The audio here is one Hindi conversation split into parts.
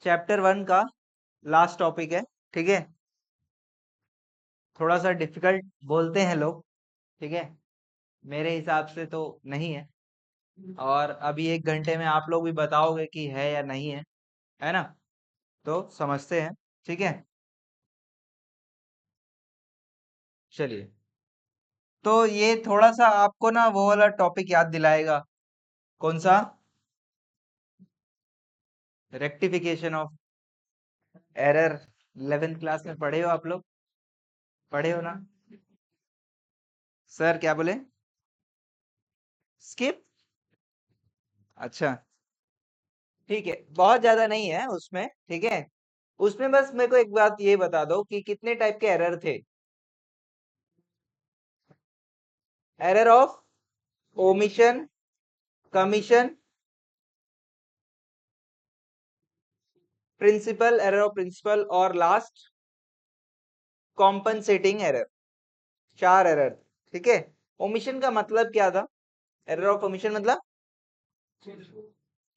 चैप्टर 1 का लास्ट टॉपिक है। ठीक है, थोड़ा सा डिफिकल्ट बोलते हैं लोग। ठीक है, मेरे हिसाब से तो नहीं है। और अभी 1 घंटे में आप लोग भी बताओगे कि है या नहीं है ना? तो समझते हैं। ठीक है, चलिए। तो ये थोड़ा सा आपको ना वो वाला टॉपिक याद दिलाएगा। कौन सा? Rectification of error. 11th class में पढ़े हो आप लोग? पढ़े हो ना? सर क्या बोले? स्किप? अच्छा, ठीक है, बहुत ज्यादा नहीं है उसमें। ठीक है, उसमें बस मेरे को एक बात ये बता दो कि कितने टाइप के एरर थे। Error of omission, commission, principle, error of principle और लास्ट कॉम्पनसेटिंग एरर। 4 एरर। ठीक है, ओमिशन का मतलब क्या था? एरर ऑफ ओमिशन मतलब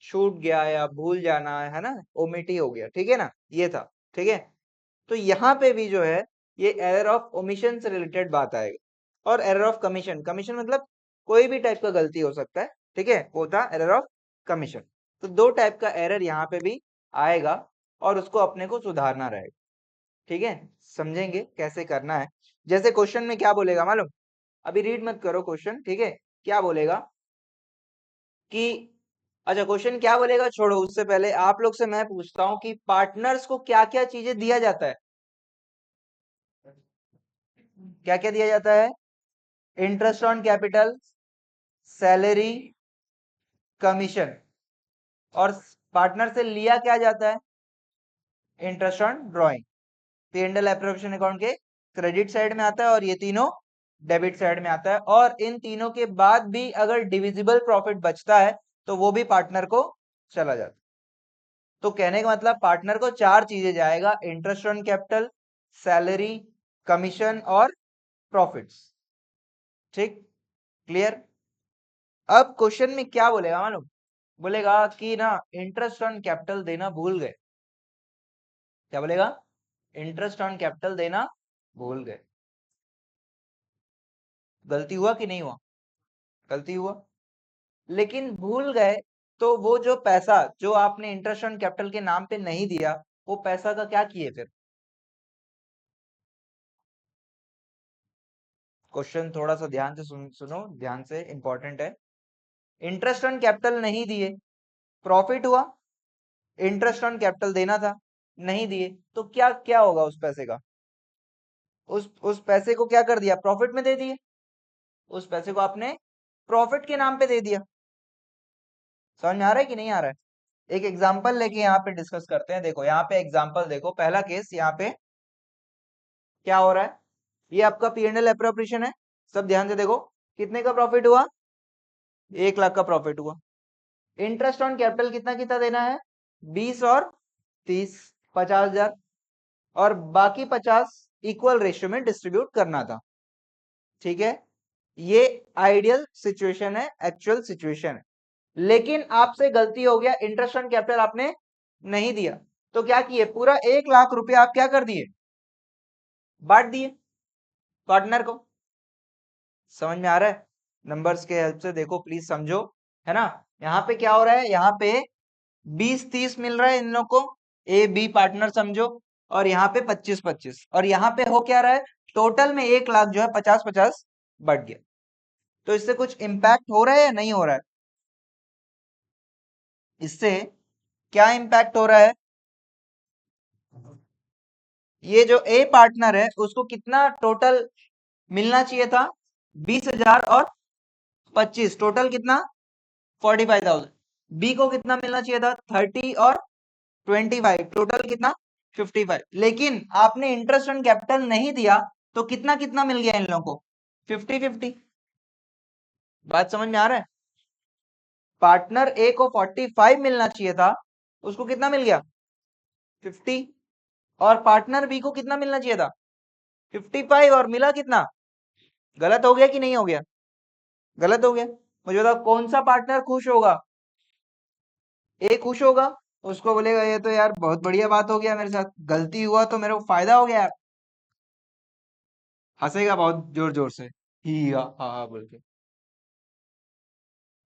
छूट गया या भूल जाना, है ना? ओमिटी हो गया। ठीक है ना, ये था। ठीक है, तो यहाँ पे भी जो है ये एरर ऑफ ओमिशन से रिलेटेड बात आएगा। और एरर ऑफ कमीशन, कमीशन मतलब कोई भी टाइप का गलती हो सकता है। ठीक है, वो था एरर ऑफ कमीशन। तो 2 टाइप का एरर यहाँ पे भी आएगा और उसको अपने को सुधारना रहेगा। ठीक है, समझेंगे कैसे करना है। जैसे क्वेश्चन में क्या बोलेगा मालूम? अभी रीड मत करो क्वेश्चन। ठीक है, क्या बोलेगा कि अच्छा, क्वेश्चन क्या बोलेगा छोड़ो, उससे पहले आप लोग से मैं पूछता हूं कि पार्टनर्स को क्या क्या चीजें दिया जाता है? क्या क्या दिया जाता है? Interest on capital, salary, commission. और पार्टनर से लिया क्या जाता है? Interest on drawing. P&L appropriation account के क्रेडिट साइड में आता है और ये तीनों डेबिट साइड में आता है। और इन तीनों के बाद भी अगर डिविजिबल प्रॉफिट बचता है तो वो भी पार्टनर को चला जाता है। तो कहने का मतलब पार्टनर को 4 चीजें जाएगा: interest on capital, salary, commission और प्रॉफिट्स। ठीक, क्लियर? अब क्वेश्चन में क्या बोलेगा मालूम? बोलेगा कि ना इंटरेस्ट ऑन कैपिटल देना भूल गए। क्या बोलेगा? इंटरेस्ट ऑन कैपिटल देना भूल गए। गलती हुआ कि नहीं हुआ? गलती हुआ, लेकिन भूल गए। तो वो जो पैसा जो आपने इंटरेस्ट ऑन कैपिटल के नाम पे नहीं दिया, वो पैसा का क्या किए फिर? क्वेश्चन थोड़ा सा ध्यान से सुनो, ध्यान से, इंपॉर्टेंट है। इंटरेस्ट ऑन कैपिटल नहीं दिए, प्रॉफिट हुआ। इंटरेस्ट ऑन कैपिटल देना था, नहीं दिए, तो क्या क्या होगा उस पैसे का? उस पैसे को क्या कर दिया? प्रॉफिट में दे दिए। उस पैसे को आपने प्रॉफिट के नाम पे दे दिया। समझ में आ रहा है कि नहीं आ रहा है? एक एग्जांपल लेके यहाँ पे डिस्कस करते हैं। देखो यहाँ पे एग्जांपल देखो, पहला केस यहाँ पे क्या हो रहा है? ये आपका P&L एप्रोप्रिएशन है। सब ध्यान से देखो, कितने का प्रॉफिट हुआ? 1 लाख का प्रॉफिट हुआ। इंटरेस्ट ऑन कैपिटल कितना कितना देना है? 20 और 30, 50,000। और बाकी 50 इक्वल रेशियो में डिस्ट्रीब्यूट करना था। ठीक है, ये आइडियल सिचुएशन है, एक्चुअल सिचुएशन है। लेकिन आपसे गलती हो गया, इंटरेस्ट ऑन कैपिटल आपने नहीं दिया। तो क्या किए? पूरा 1 लाख रुपया आप क्या कर दिए? बांट दिए पार्टनर को। समझ में आ रहा है? नंबर्स के हेल्प से देखो, प्लीज समझो, है ना? यहाँ पे क्या हो रहा है? यहाँ पे 20-30 मिल रहा है इन लोग को, ए बी पार्टनर समझो। और यहाँ पे 25-25। और यहाँ पे हो क्या रहा है? टोटल में 1 लाख जो है 50-50 बढ़ गया। तो इससे कुछ इम्पैक्ट हो रहा है या नहीं हो रहा है? इससे क्या इम्पैक्ट हो रहा है? ये जो ए पार्टनर है उसको कितना टोटल मिलना चाहिए था? 20,000 और 25, टोटल कितना? 45,000। बी को कितना मिलना चाहिए था? 30 और 25, टोटल कितना? 55। लेकिन आपने इंटरेस्ट ऑन कैपिटल नहीं दिया, तो कितना कितना मिल गया इन लोगों को? 50-50। बात समझ में आ रहा है? पार्टनर ए को 45 मिलना चाहिए था, उसको कितना मिल गया? 50। और पार्टनर बी को कितना मिलना चाहिए था? 55, और मिला कितना? गलत हो गया कि नहीं हो गया? गलत हो गया। मुझे बताओ कौन सा पार्टनर खुश होगा? ए खुश होगा? उसको बोलेगा ये तो यार बहुत बढ़िया बात हो गया, मेरे साथ गलती हुआ तो मेरे को फायदा हो गया यार। हंसेगा बहुत जोर जोर से, ही हा बोल के।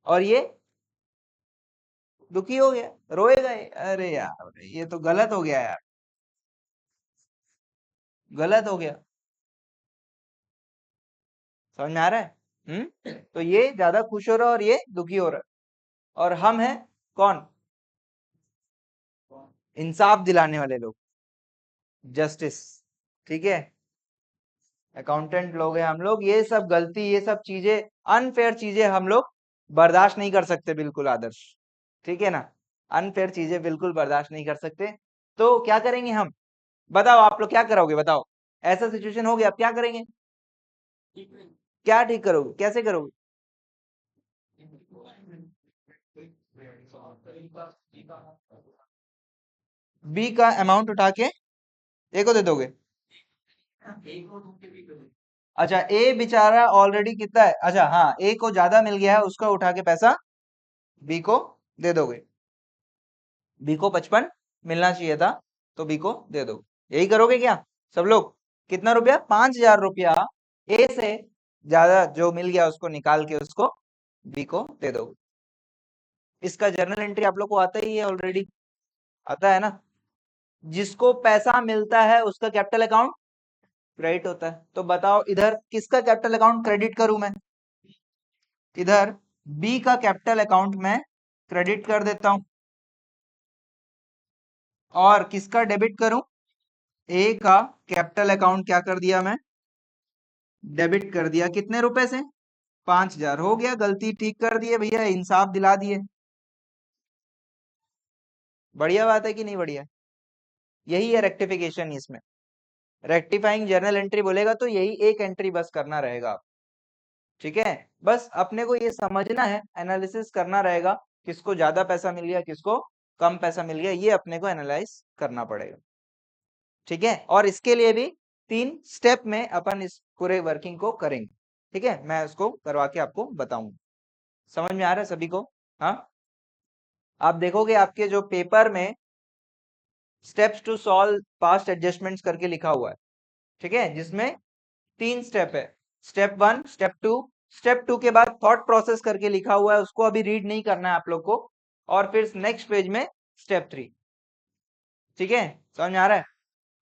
और ये दुखी हो गया, रोएगा ये, अरे यार ये तो गलत हो गया यार, गलत हो गया। समझ में आ रहा है? तो ये ज्यादा खुश हो रहा है और ये दुखी हो रहा है। और हम हैं कौन? इंसाफ दिलाने वाले लोग, जस्टिस। ठीक है, अकाउंटेंट लोग हैं हम लोग। ये सब गलती, ये सब चीजें, अनफेयर चीजें हम लोग बर्दाश्त नहीं कर सकते, बिल्कुल आदर्श। ठीक है ना? अनफेयर चीजें बिल्कुल बर्दाश्त नहीं कर सकते। तो क्या करेंगे हम? बताओ आप लोग क्या करोगे, बताओ। ऐसा सिचुएशन हो गया, आप क्या करेंगे? क्या ठीक करोगे, कैसे करोगे? बी का अमाउंट उठा के ए को दे दोगे? अच्छा, ए बेचारा ऑलरेडी कितना है, अच्छा हाँ, ए को ज्यादा मिल गया है, उसका उठा के पैसा बी को दे दोगे। बी को 55 मिलना चाहिए था, तो बी को दे दो। यही करोगे क्या सब लोग? कितना रुपया? 5,000 रुपया ए से ज्यादा जो मिल गया उसको निकाल के उसको बी को दे दो। इसका जर्नल एंट्री आप लोग को आता ही है ऑलरेडी, आता है ना? जिसको पैसा मिलता है उसका कैपिटल अकाउंट क्रेडिट होता है। तो बताओ इधर किसका कैपिटल अकाउंट क्रेडिट करूं मैं? इधर बी का कैपिटल अकाउंट में क्रेडिट कर देता हूं, और किसका डेबिट करूं? ए का कैपिटल अकाउंट क्या कर दिया मैं? डेबिट कर दिया। कितने रुपए से? 5,000। हो गया, गलती ठीक कर दिए भैया, इंसाफ दिला दिए। बढ़िया बात है कि नहीं बढ़िया? यही है रेक्टिफिकेशन इसमें। रेक्टिफाइंग जर्नल एंट्री बोलेगा तो यही एक एंट्री बस करना रहेगा। ठीक है, बस अपने को ये समझना है, एनालिसिस करना रहेगा, किसको ज्यादा पैसा मिल गया, किसको कम पैसा मिल गया, ये अपने को एनालाइज करना पड़ेगा। ठीक है, और इसके लिए भी 3 स्टेप में अपन इस पूरे वर्किंग को करेंगे। ठीक है, मैं उसको करवा के आपको बताऊंगा। समझ में आ रहा है सभी को? हाँ, आप देखोगे आपके जो पेपर में steps to solve past adjustments करके लिखा हुआ है। ठीक है, जिसमें 3 स्टेप है, स्टेप 1, स्टेप 2। स्टेप 2 के बाद थॉट प्रोसेस करके लिखा हुआ है, उसको अभी रीड नहीं करना है आप लोग को। और फिर नेक्स्ट पेज में स्टेप 3। ठीक है, समझ में आ रहा है?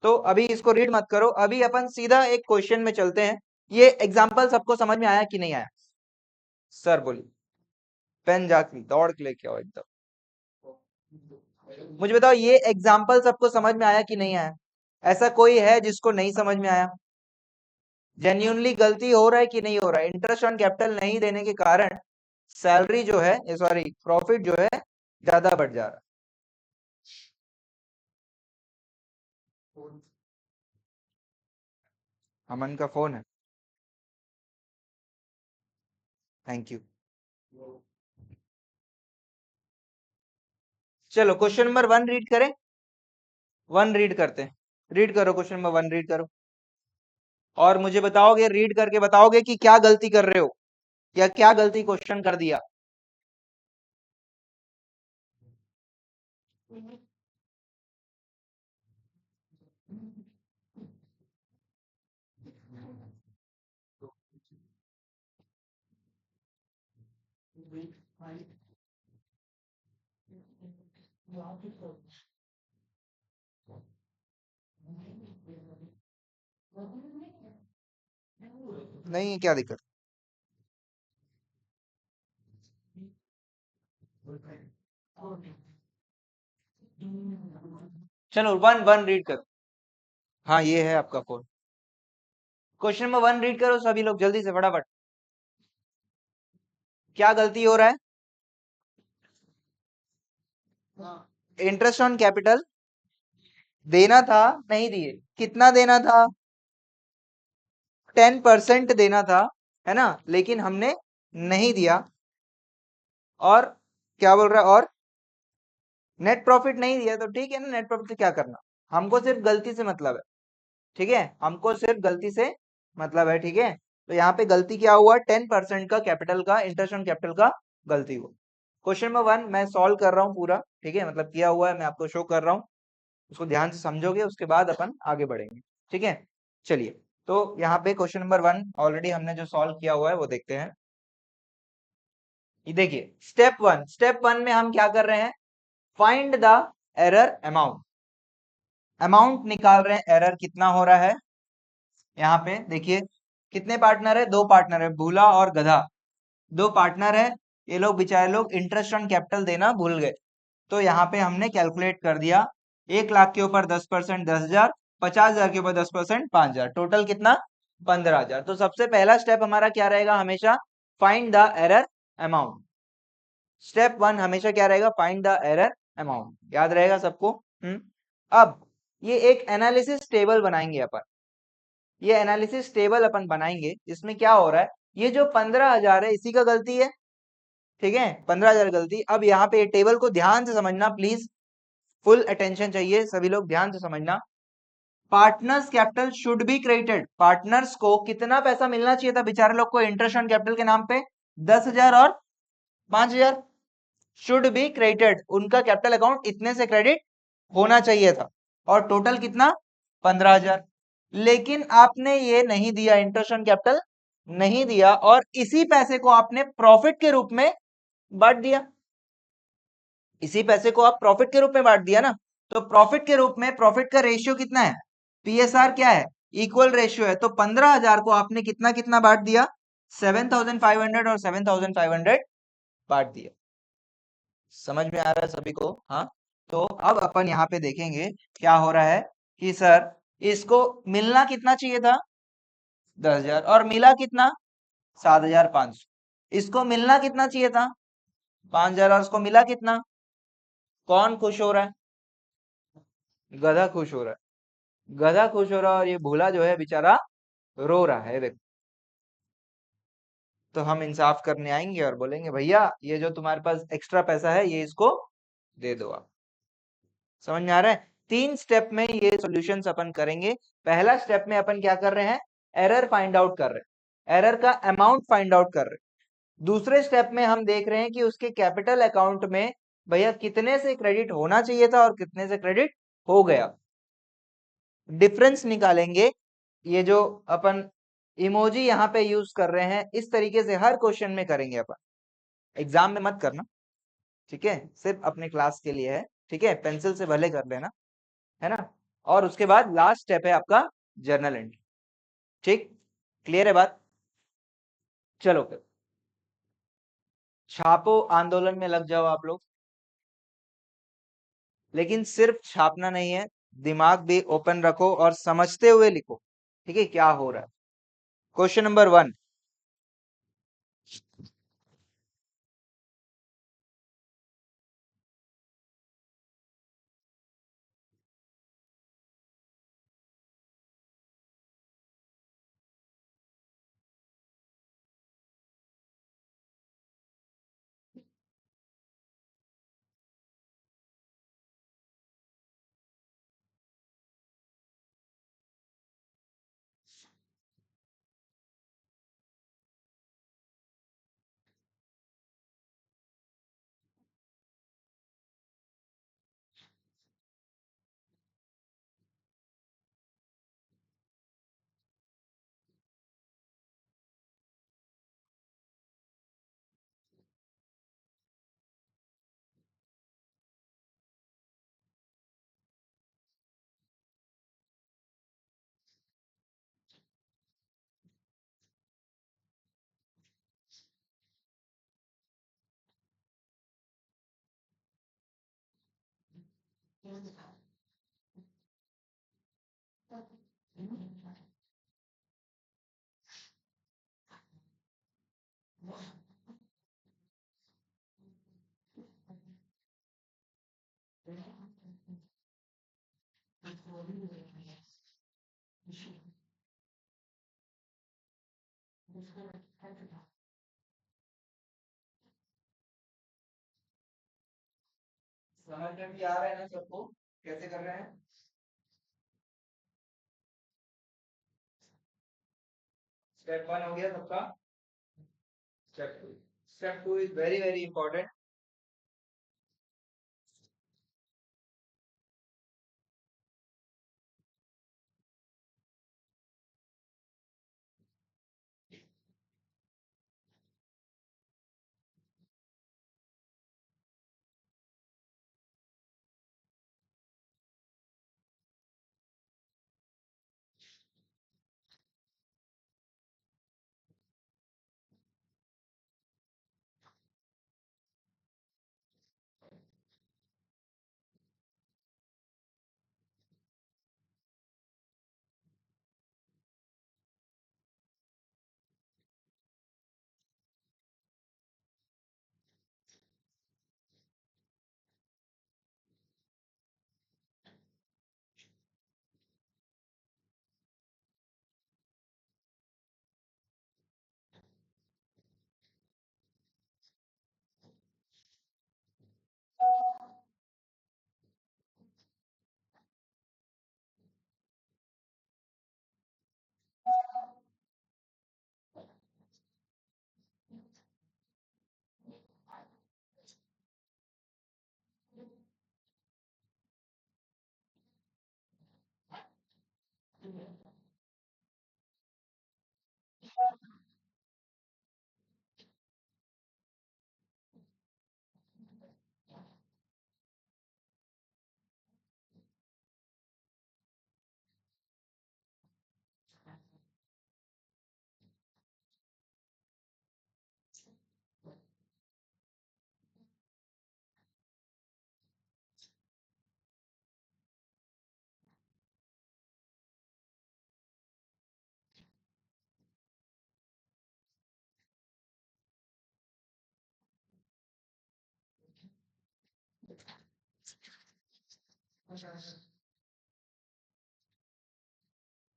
तो अभी इसको रीड मत करो, अभी अपन सीधा एक क्वेश्चन में चलते हैं। ये एग्जाम्पल सबको समझ में आया कि नहीं आया? सर बोलिए। पेन जाके दौड़ के लेके आओ एकदम। मुझे बताओ, ये एग्जाम्पल सबको समझ में आया कि नहीं आया? ऐसा कोई है जिसको नहीं समझ में आया? जेन्यूनली गलती हो रहा है कि नहीं हो रहा है? इंटरेस्ट ऑन कैपिटल नहीं देने के कारण सैलरी जो है, सॉरी प्रॉफिट जो है ज्यादा बढ़ जा रहा है। अमन का फोन है। Thank you. चलो क्वेश्चन नंबर 1 रीड करें। 1 रीड करते हैं। रीड करो, क्वेश्चन नंबर 1 रीड करो। और मुझे बताओगे, रीड करके बताओगे कि क्या गलती कर रहे हो, या क्या गलती क्वेश्चन कर दिया। नहीं, क्या दिक्कत? चलो 1 रीड करो। हाँ, ये है आपका फोन। क्वेश्चन नंबर 1 रीड करो सभी लोग जल्दी से, फटाफट। क्या गलती हो रहा है? इंटरेस्ट ऑन कैपिटल देना था, नहीं दिए। कितना देना था? 10% देना था, है ना? लेकिन हमने नहीं दिया। और क्या बोल रहा है? और नेट प्रॉफिट नहीं दिया, तो ठीक है ना, नेट प्रॉफिट से क्या करना, हमको सिर्फ गलती से मतलब है। ठीक है, हमको सिर्फ गलती से मतलब है। ठीक है, तो यहाँ पे गलती क्या हुआ? 10% का कैपिटल का, इंटरेस्ट ऑन कैपिटल का गलती हुआ। क्वेश्चन नंबर 1 मैं सॉल्व कर रहा हूँ पूरा, ठीक है, मतलब किया हुआ है, मैं आपको शो कर रहा हूँ, उसको ध्यान से समझोगे, उसके बाद अपन आगे बढ़ेंगे, ठीक है। चलिए, तो यहाँ पे क्वेश्चन नंबर 1 ऑलरेडी हमने जो सॉल्व किया हुआ है वो देखते हैं। ये देखिए, स्टेप 1 में हम क्या कर रहे हैं, find the error amount. Amount निकाल रहे हैं, एरर कितना हो रहा है। यहाँ पे देखिए कितने पार्टनर है, 2 पार्टनर है, भूला और गधा, 2 पार्टनर है। ये लोग बेचारे लोग इंटरेस्ट ऑन कैपिटल देना भूल गए, तो यहाँ पे हमने कैलकुलेट कर दिया, 1 लाख के ऊपर 10% 10,000, 50,000 के ऊपर 10% 5,000, टोटल कितना 15,000। तो सबसे पहला स्टेप हमारा क्या रहेगा, हमेशा find the error amount. Step 1 हमेशा क्या रहेगा, फाइंड द एरर अमाउंट, याद रहेगा सबको। अब ये एक एनालिसिस टेबल बनाएंगे अपन, ये एनालिसिस टेबल अपन बनाएंगे, इसमें क्या हो रहा है, ये जो 15,000 है इसी का गलती है, ठीक है, 15,000 गलती। अब यहाँ पे टेबल को ध्यान से समझना प्लीज, फुल अटेंशन चाहिए सभी लोग, ध्यान से समझना। Partners capital should be credited, partners को कितना पैसा मिलना चाहिए था बेचारे लोग को इंटरेस्ट ऑन कैपिटल के नाम पे, 10,000 और 5,000 शुड बी क्रेडिटेड, उनका कैपिटल अकाउंट इतने से क्रेडिट होना चाहिए था, और टोटल कितना 15,000। लेकिन आपने ये नहीं दिया, इंटरेस्ट ऑन कैपिटल नहीं दिया, और इसी पैसे को आपने प्रॉफिट के रूप में बांट दिया, इसी पैसे को आप प्रॉफिट के रूप में बांट दिया ना। तो प्रॉफिट के रूप में प्रॉफिट का रेशियो कितना है, पीएसआर क्या है, इक्वल रेशियो है। तो 15,000 को आपने कितना कितना बांट दिया, 7,500 और 7,500 बांट दिया। समझ में आ रहा है सभी को, हाँ। तो अब अपन यहाँ पे देखेंगे क्या हो रहा है कि सर इसको मिलना कितना चाहिए था, 10,000, और मिला कितना 7,500। इसको मिलना कितना चाहिए था 5,000, और इसको मिला कितना, कौन खुश हो रहा है, गधा खुश हो रहा है, गधा खुश हो रहा है, और ये भूला जो है बेचारा रो रहा है, देखो। तो हम इंसाफ करने आएंगे और बोलेंगे भैया ये जो तुम्हारे पास एक्स्ट्रा पैसा है ये इसको दे दो आप। समझ में आ रहा है, 3 स्टेप में ये सॉल्यूशंस अपन करेंगे। पहला स्टेप में अपन क्या कर रहे हैं, एरर फाइंड आउट कर रहे हैं, एरर का अमाउंट फाइंड आउट कर रहे हैं। दूसरे स्टेप में हम देख रहे हैं कि उसके कैपिटल अकाउंट में भैया कितने से क्रेडिट होना चाहिए था और कितने से क्रेडिट हो गया, डिफरेंस निकालेंगे। ये जो अपन इमोजी यहाँ पे यूज कर रहे हैं, इस तरीके से हर क्वेश्चन में करेंगे अपन, एग्जाम में मत करना, ठीक है, सिर्फ अपने क्लास के लिए है, ठीक है, पेंसिल से भले कर लेना, है ना। और उसके बाद लास्ट स्टेप है आपका जर्नल एंट्री, ठीक, क्लियर है बात। चलो फिर छापो आंदोलन में लग जाओ आप लोग, लेकिन सिर्फ छापना नहीं है, दिमाग भी ओपन रखो और समझते हुए लिखो, ठीक है, क्या हो रहा है। क्वेश्चन नंबर 1, समझ में भी आ रहा है ना सबको, कैसे कर रहे हैं। स्टेप 1 हो गया सबका, step 2, step 2 is very very important.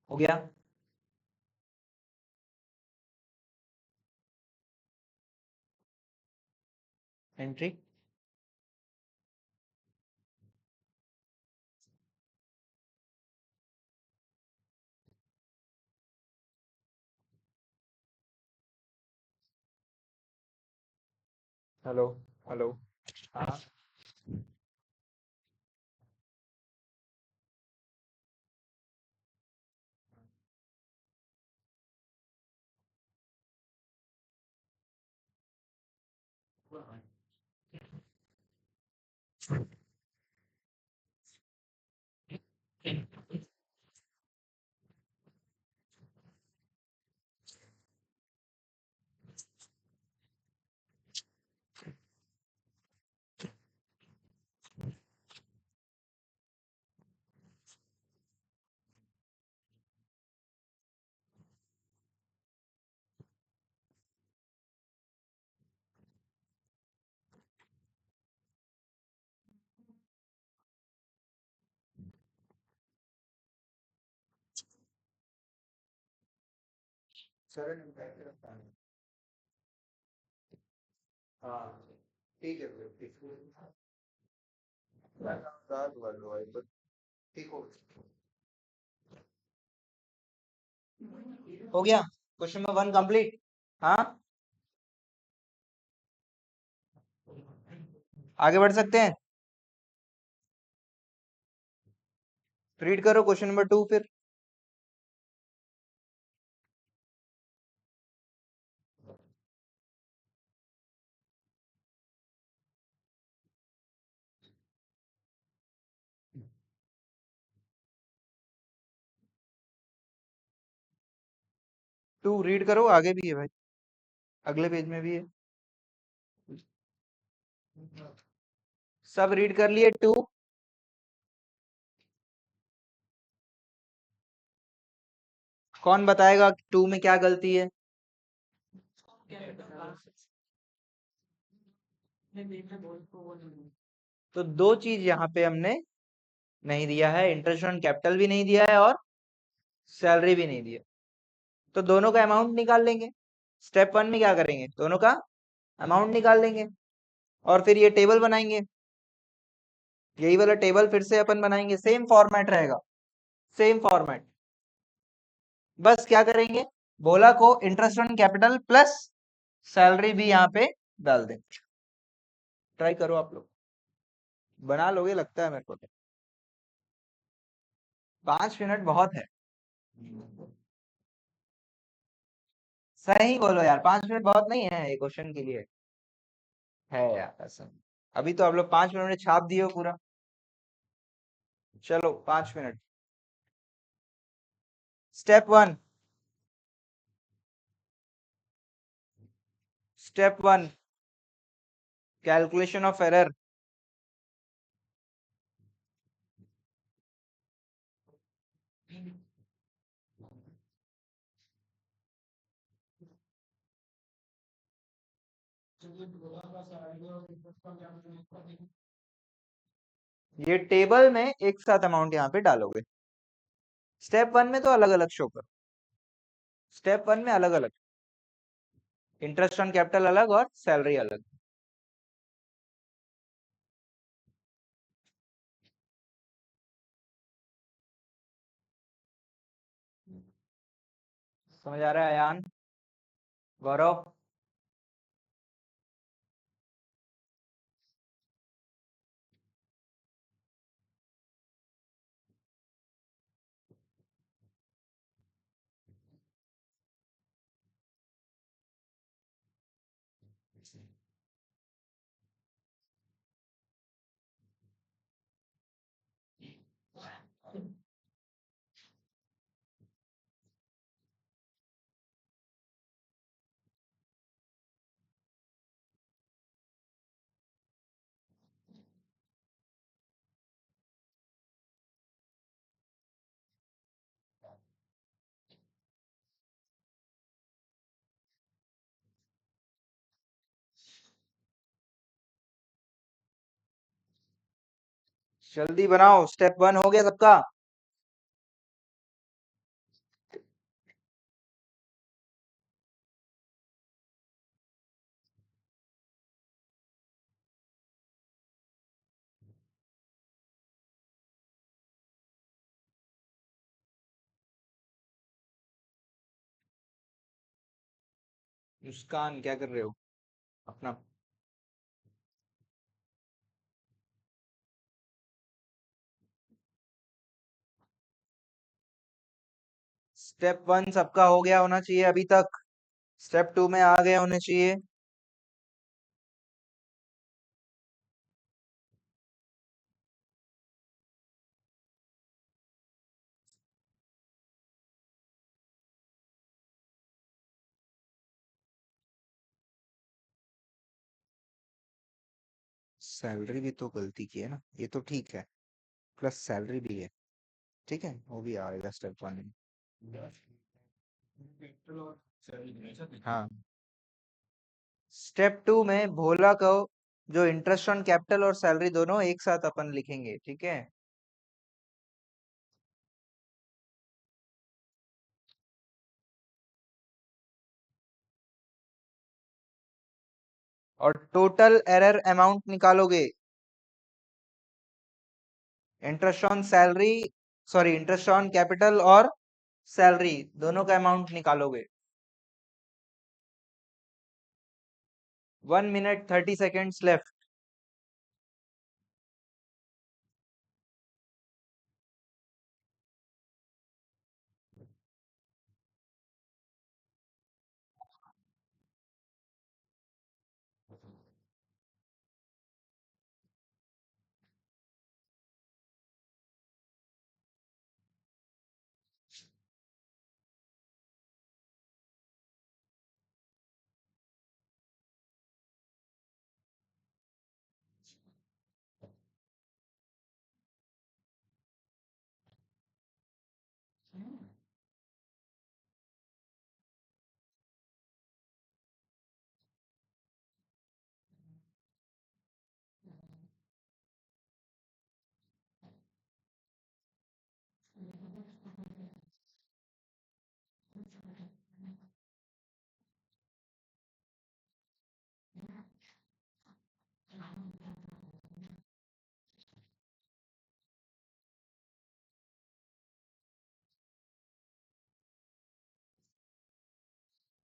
हो गया। एंट्री। हेलो। हेलो। हाँ। सर हाँ ठीक है फिर, ठीक है। रात वाला भाई, बस ठीक हो गया। Question number 1 complete. हाँ, आगे बढ़ सकते हैं। रीड करो क्वेश्चन नंबर 2 फिर। टू रीड करो, आगे भी है भाई, अगले पेज में भी है। सब रीड कर लिए 2। कौन बताएगा 2 में क्या गलती है? तो दो चीज यहाँ पे हमने नहीं दिया है, इंटरेस्ट ऑन कैपिटल भी नहीं दिया है और सैलरी भी नहीं दिया। तो दोनों का अमाउंट निकाल लेंगे। स्टेप 1 में क्या करेंगे, दोनों का अमाउंट निकाल लेंगे और फिर ये टेबल बनाएंगे। यही वाला टेबल फिर से अपन बनाएंगे, सेम फॉर्मेट रहेगा, सेम फॉर्मेट। बस क्या करेंगे, बोला को interest on capital plus salary भी यहाँ पे डाल दें। ट्राई करो आप लोग, बना लोगे लगता है मेरे को तो। 5 मिनट बहुत है। सही बोलो यार, 5 मिनट बहुत नहीं है ये क्वेश्चन के लिए। है यार ऐसा। अभी तो आप लोग 5 मिनट में छाप दिए हो पूरा। चलो 5 minute. Step 1। Step 1, calculation of error. ये टेबल में एक साथ अमाउंट यहाँ पे डालोगे। स्टेप 1 में तो अलग अलग शो करो। स्टेप 1 में अलग अलग, इंटरेस्ट ऑन कैपिटल अलग और सैलरी अलग। समझ आ रहा है अयान, गौरव? जल्दी बनाओ, स्टेप 1 हो गया सबका। मुस्कान क्या कर रहे हो अपना? स्टेप 1 सबका हो गया होना चाहिए अभी तक। स्टेप 2 में आ गए होने चाहिए। सैलरी भी तो गलती की है ना, ये तो ठीक है। प्लस सैलरी भी है, ठीक है, वो भी आएगा स्टेप 1 में। हाँ, स्टेप 2 में भोला को जो इंटरेस्ट ऑन कैपिटल और सैलरी दोनों एक साथ अपन लिखेंगे, ठीक है। और टोटल एरर अमाउंट निकालोगे। Interest on salary, sorry, interest on capital और सैलरी दोनों का अमाउंट निकालोगे। 1 मिनट 30 सेकेंड्स लेफ्ट।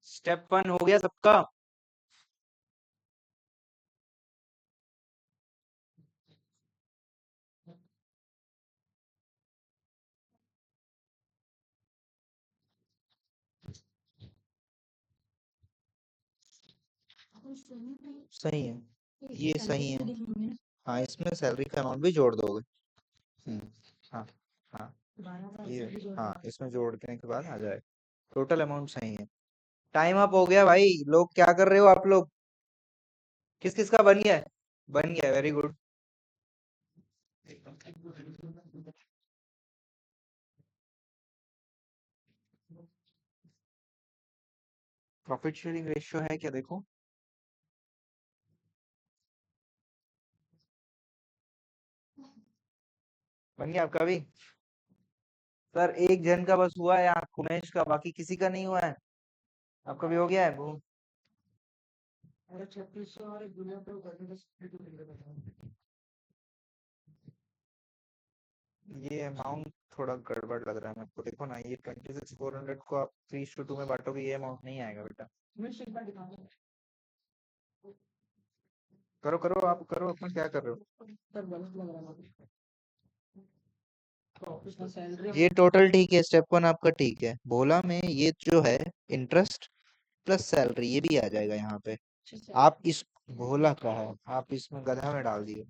स्टेप 1 हो गया सबका। सही है, ये सही है। हाँ, इसमें सैलरी का अमाउंट भी जोड़ दोगे। हम्म, हाँ, हाँ, ये, हाँ, इसमें जोड़ने के बाद आ जाए। टोटल अमाउंट सही है। टाइम अप हो गया भाई, लोग क्या कर रहे हो आप लोग? किस किस का बन गया है? बन गया, very good. Profit sharing ratio है क्या, देखो। बन गया आपका भी? सर एक जन का बस हुआ है यहाँ, उमेश का, बाकी किसी का नहीं हुआ है। आपका भी हो गया है वो? ये अमाउंट थोड़ा गड़बड़ लग रहा है मेरे को, देखो ना, ये 26,400 को आप 3:2 में बांटोगे, ये अमाउंट नहीं आएगा बेटा। करो करो, आप करो अपना, क्या कर रहे हो? ये टोटल ठीक है, स्टेप 1 आपका ठीक है। भोला में ये जो है इंटरेस्ट प्लस सैलरी, ये भी आ जाएगा यहाँ पे। आप इस, भोला का है, आप इसमें गधा में डाल दिए।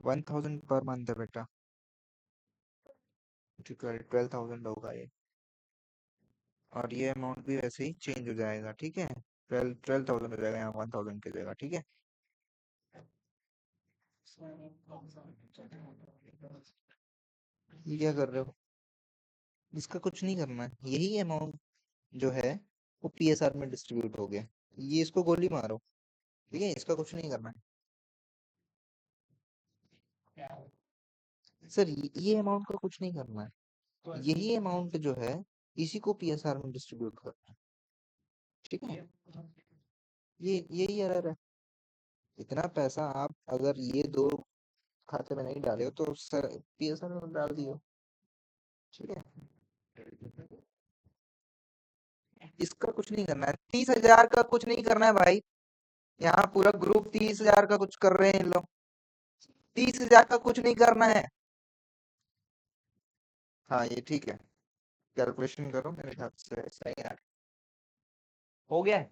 1,000 पर मंथ है बेटा, 12,000 होगा ये। और ये अमाउंट भी वैसे ही चेंज हो जाएगा, ठीक है। 12,000 हो जाएगा यहाँ 1,000 की जगह, ठीक है। ये क्या कर रहे हो? इसका कुछ नहीं करना है, यही अमाउंट जो है वो पीएसआर में डिस्ट्रीब्यूट हो गया। ये इसको गोली मारो। ठीक है, इसका कुछ नहीं करना है सर, ये अमाउंट का कुछ नहीं करना है, यही अमाउंट जो है इसी को पीएसआर में डिस्ट्रीब्यूट करना है। ठीक है, ये यही एरर है। इतना पैसा आप अगर ये दो खाते में नहीं डाले हो तो पीएसआर में डाल दियो। ठीक है, इसका कुछ नहीं करना है, 30,000 का कुछ नहीं करना है भाई। यहाँ पूरा ग्रुप 30,000 का कुछ कर रहे हैं इन लोग, 30,000 का कुछ नहीं करना है। हाँ ये ठीक है, कैलकुलेशन करो, मेरे ख्याल से सही है, हो गया है।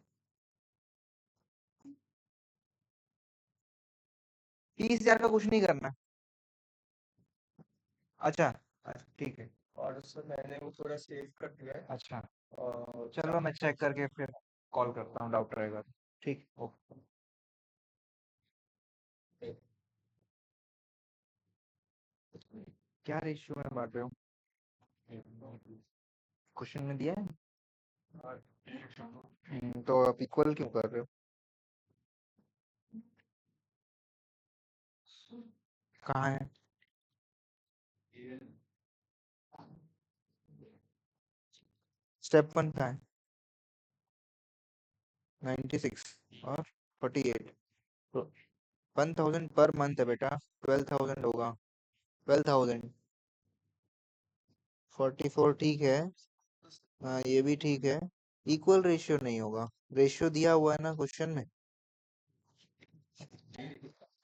30,000 का कुछ नहीं करना। अच्छा अच्छा ठीक है। और उससे मैंने वो थोड़ा सेव कर दिया है। अच्छा, और चलो मैं चेक करके फिर कॉल करता हूँ, डाउट रहेगा तो। ठीक, ओके। क्या रेशियो में बांट रहे हो? क्वेश्चन में दिया है। तो आप इक्वल क्यों कर रहे हो? कहाँ है? स्टेप 1 कहाँ है? 96 और 48, तो 1,000 पर मंथ है बेटा, 12,000 होगा, 12,000। 44 ठीक है। हाँ ये भी ठीक है। इक्वल रेशियो नहीं होगा, रेशियो दिया हुआ है ना क्वेश्चन में,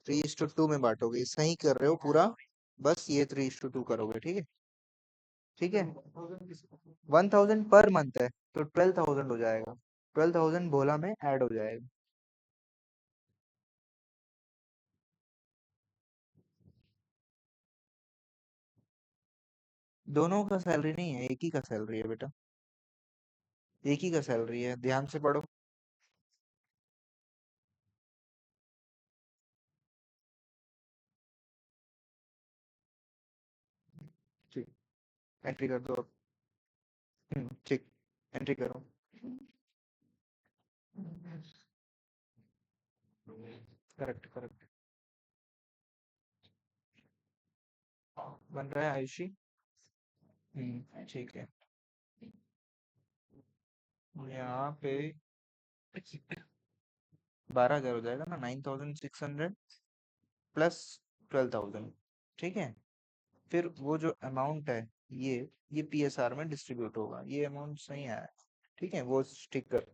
3:2 में बांटोगे, सही कर रहे हो पूरा, बस ये 3:2 करोगे। ठीक है, ठीक है। 1,000 पर मंथ है तो 12,000 हो जाएगा, 12,000 भोला में ऐड हो जाएगा। दोनों का सैलरी नहीं है, एक ही का सैलरी है बेटा, एक ही का सैलरी है, ध्यान से पढ़ो। ठीक, एंट्री कर दो अब। ठीक, एंट्री करो। करेक्ट करेक्ट, बन रहा है आयुषी। ठीक है, यहाँ पे 12,000 हो जाएगा ना, 9,600 प्लस 12,000। ठीक है, फिर वो जो अमाउंट है ये पीएसआर में डिस्ट्रीब्यूट होगा, ये अमाउंट सही आया। ठीक है, वो स्टिक कर।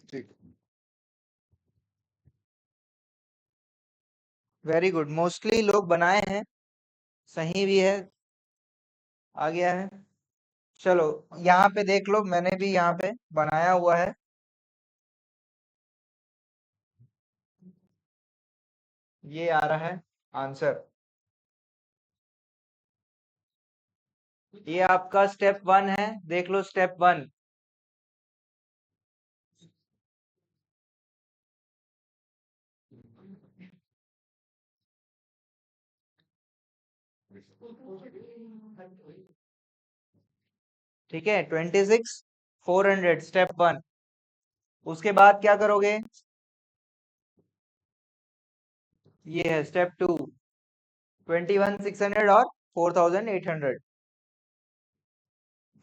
ठीक, वेरी गुड, मोस्टली लोग बनाए हैं, सही भी है, आ गया है। चलो यहाँ पे देख लो, मैंने भी यहाँ पे बनाया हुआ है। ये आ रहा है आंसर, ये आपका स्टेप 1 है, देख लो स्टेप 1। ठीक है, 26,400 स्टेप 1। उसके बाद क्या करोगे? ये है स्टेप 2, 21,600 और 4,800,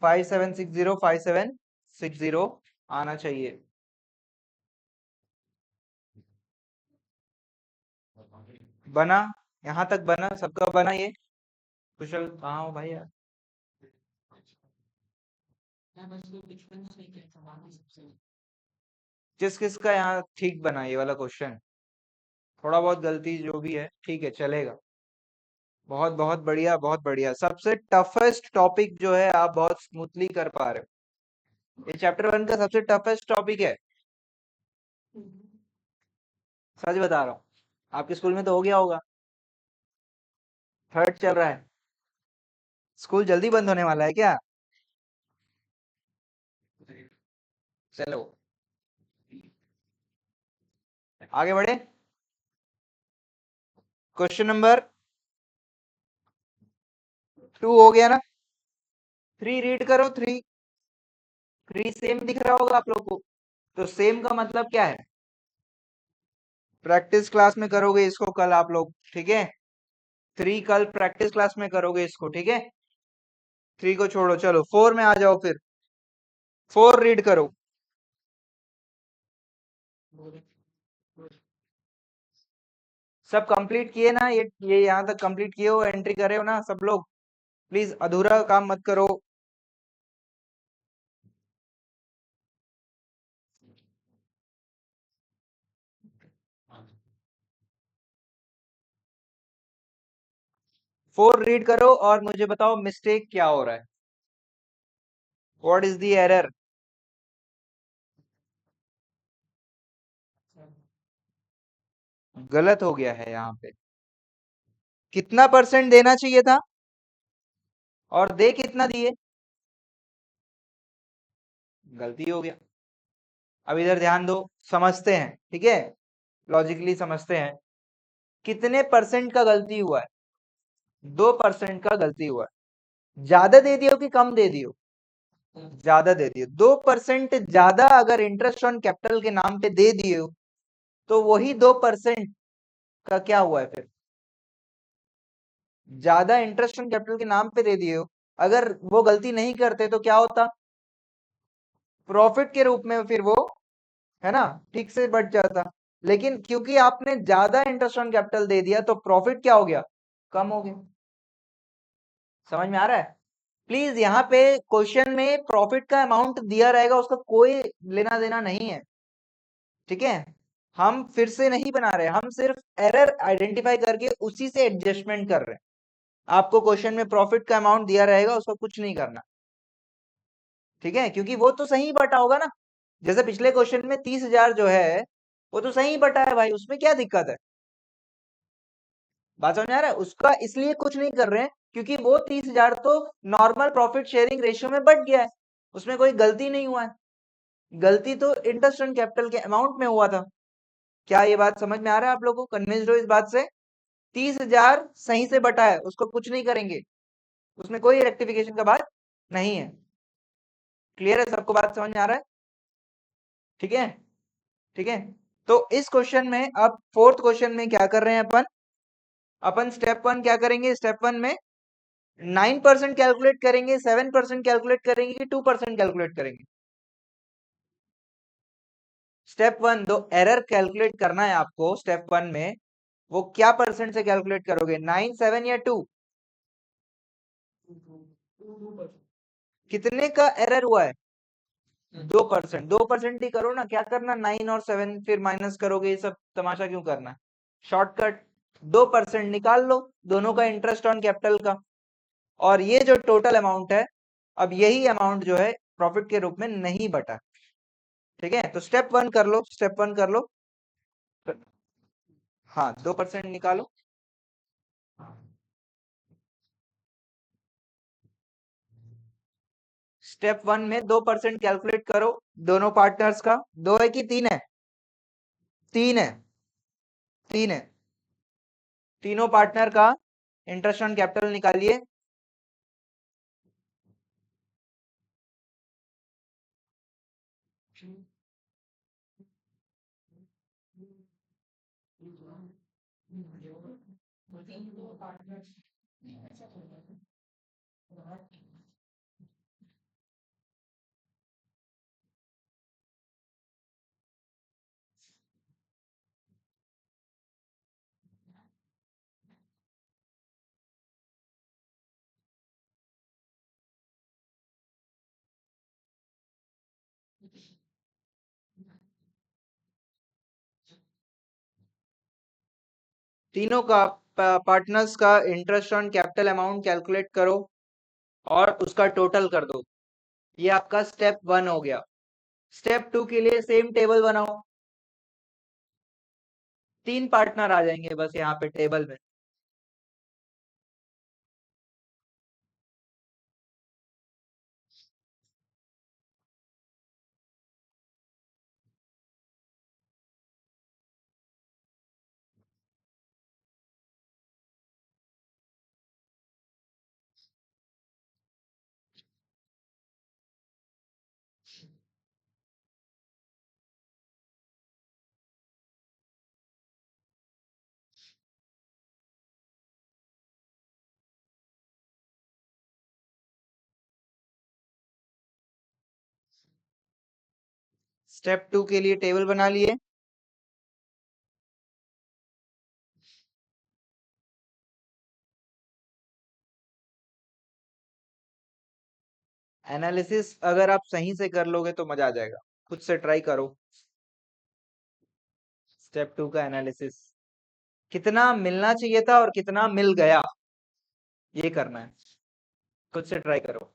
5760 5760 आना चाहिए। बना, यहाँ तक बना, सबका बना ये? कुशल कहाँ हो भाई यार? किस किस का यहाँ ठीक बना ये वाला क्वेश्चन? थोड़ा बहुत गलती जो भी है ठीक है, चलेगा। बहुत बहुत बढ़िया, बहुत बढ़िया। सबसे टफेस्ट टॉपिक जो है आप बहुत स्मूथली कर पा रहे हो, ये चैप्टर 1 का सबसे टफेस्ट टॉपिक है, सच बता रहा हूँ। आपके स्कूल में तो हो गया होगा, थर्ड चल रहा है, स्कूल जल्दी बंद होने वाला है क्या? चलो आगे बढ़े, क्वेश्चन नंबर 2 हो गया ना? 3 रीड करो, 3। 3 सेम दिख रहा होगा आप लोग को। तो सेम का मतलब क्या है? प्रैक्टिस क्लास में करोगे इसको कल आप लोग, ठीक है? 3 कल प्रैक्टिस क्लास में करोगे इसको, ठीक है? 3 को छोड़ो, चलो 4 में आ जाओ फिर। 4 रीड करो। सब कंप्लीट किए ना? ये यहाँ तक कंप्लीट किए हो, एंट्री करे हो ना सब लोग? प्लीज अधूरा काम मत करो। फोर रीड करो और मुझे बताओ मिस्टेक क्या हो रहा है। What is the error? गलत हो गया है यहाँ पे। कितना परसेंट देना चाहिए था और दे कितना दिए? गलती हो गया। अब इधर ध्यान दो, समझते हैं, ठीक है? लॉजिकली समझते हैं। कितने परसेंट का गलती हुआ है? 2% का गलती हुआ है। ज्यादा दे दियो कि कम दे दियो? ज्यादा दे दियो। 2% ज्यादा अगर इंटरेस्ट ऑन कैपिटल के नाम पे दे दियो तो वही 2% का क्या हुआ है फिर? ज्यादा इंटरेस्ट ऑन कैपिटल के नाम पे दे दिए हो। अगर वो गलती नहीं करते तो क्या होता? प्रॉफिट के रूप में फिर वो, है ना, ठीक से बढ़ जाता। लेकिन क्योंकि आपने ज्यादा इंटरेस्ट ऑन कैपिटल दे दिया तो प्रॉफिट क्या हो गया? कम हो गया। समझ में आ रहा है? प्लीज यहाँ पे क्वेश्चन में प्रॉफिट का अमाउंट दिया रहेगा, उसका कोई लेना देना नहीं है, ठीक है? हम फिर से नहीं बना रहे, हम सिर्फ एरर आइडेंटिफाई करके उसी से एडजस्टमेंट कर रहे हैं। आपको क्वेश्चन में प्रॉफिट का अमाउंट दिया रहेगा, उसका कुछ नहीं करना, ठीक है? क्योंकि वो तो सही बटा होगा ना। जैसे पिछले क्वेश्चन में 30,000 जो है वो तो सही बटा है भाई, उसमें क्या दिक्कत है? बात समझ में आ रहा है? उसका इसलिए कुछ नहीं कर रहे हैं क्योंकि वो 30,000 तो नॉर्मल प्रॉफिट शेयरिंग रेशियो में बट गया है, उसमें कोई गलती नहीं हुआ है। गलती तो इंटरेस्ट ऑन कैपिटल के अमाउंट में हुआ था। क्या ये बात समझ में आ रहा है आप लोगों को? कन्विंस्ड हो इस बात से? 30,000 सही से बटा है, उसको कुछ नहीं करेंगे, उसमें कोई रेक्टिफिकेशन का बात नहीं है। क्लियर है? सबको बात समझ में आ रहा है? ठीक है, ठीक है। तो इस क्वेश्चन में अब फोर्थ क्वेश्चन में क्या कर रहे हैं अपन? अपन स्टेप वन क्या करेंगे? स्टेप वन में 9% कैलकुलेट करेंगे, 7% कैलकुलेट करेंगे कि 2% कैलकुलेट करेंगे? स्टेप वन, दो एरर कैलकुलेट करना है आपको स्टेप वन में, वो क्या परसेंट से कैलकुलेट करोगे? 9, 7 या 2? कितने का एरर हुआ है? 2%। 2% ही करो ना, क्या करना 9 और 7 फिर माइनस करोगे? ये सब तमाशा क्यों करना है? शॉर्टकट, 2% निकाल लो दोनों का इंटरेस्ट ऑन कैपिटल का, और ये जो टोटल अमाउंट है, अब यही अमाउंट जो है प्रॉफिट के रूप में नहीं बटा, ठीक है? तो स्टेप वन कर लो, स्टेप वन कर लो। हाँ, 2% निकालो। स्टेप वन में 2% कैलकुलेट करो दोनों पार्टनर्स का। दो है कि तीन है? तीन है, तीन है। तीनों पार्टनर का इंटरेस्ट ऑन कैपिटल निकालिए। तीनों का पार्टनर्स का interest on capital amount calculate करो और उसका टोटल कर दो। ये आपका स्टेप वन हो गया। स्टेप टू के लिए सेम टेबल बनाओ। तीन पार्टनर आ जाएंगे बस यहाँ पे टेबल में। स्टेप 2 के लिए टेबल बना लिए। एनालिसिस अगर आप सही से कर लोगे तो मजा आ जाएगा, खुद से ट्राई करो। स्टेप 2 का एनालिसिस, कितना मिलना चाहिए था और कितना मिल गया, ये करना है। खुद से ट्राई करो,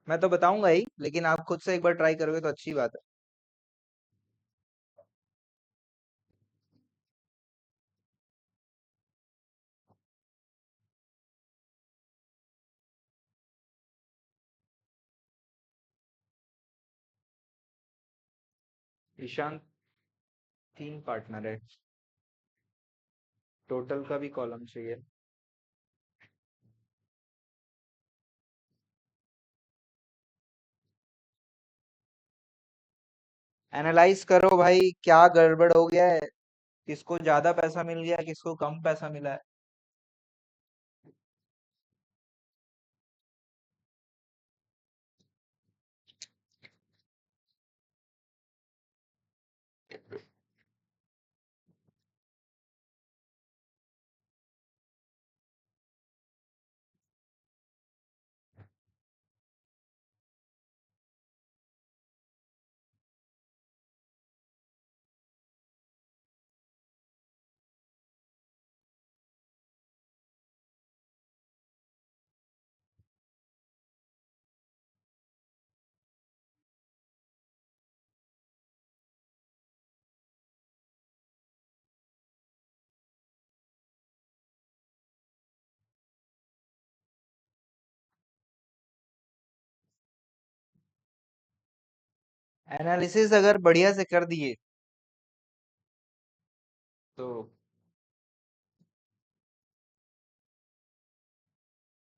मैं तो बताऊंगा ही, लेकिन आप खुद से एक बार ट्राई करोगे तो अच्छी बात है। ईशांत 3 पार्टनर है, टोटल का भी कॉलम चाहिए। एनालाइज करो भाई, क्या गड़बड़ हो गया है, किसको ज्यादा पैसा मिल गया, किसको कम पैसा मिला है। एनालिसिस अगर बढ़िया से कर दिए तो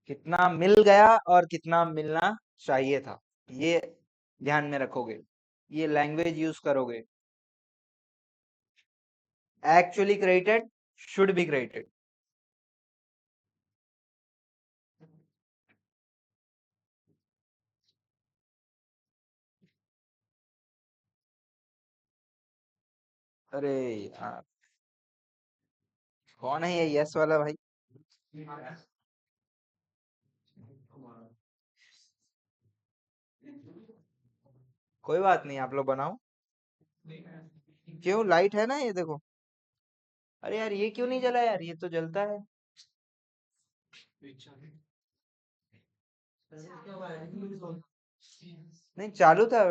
कितना मिल गया और कितना मिलना चाहिए था, ये ध्यान में रखोगे, ये लैंग्वेज यूज करोगे। Actually credited, should be credited. अरे यार, कौन है ये यस वाला भाई? कोई बात नहीं, आप लोग बनाओ। क्यों, लाइट है ना ये देखो। अरे यार, ये क्यों नहीं जला यार, ये तो जलता है। नहीं, चालू था।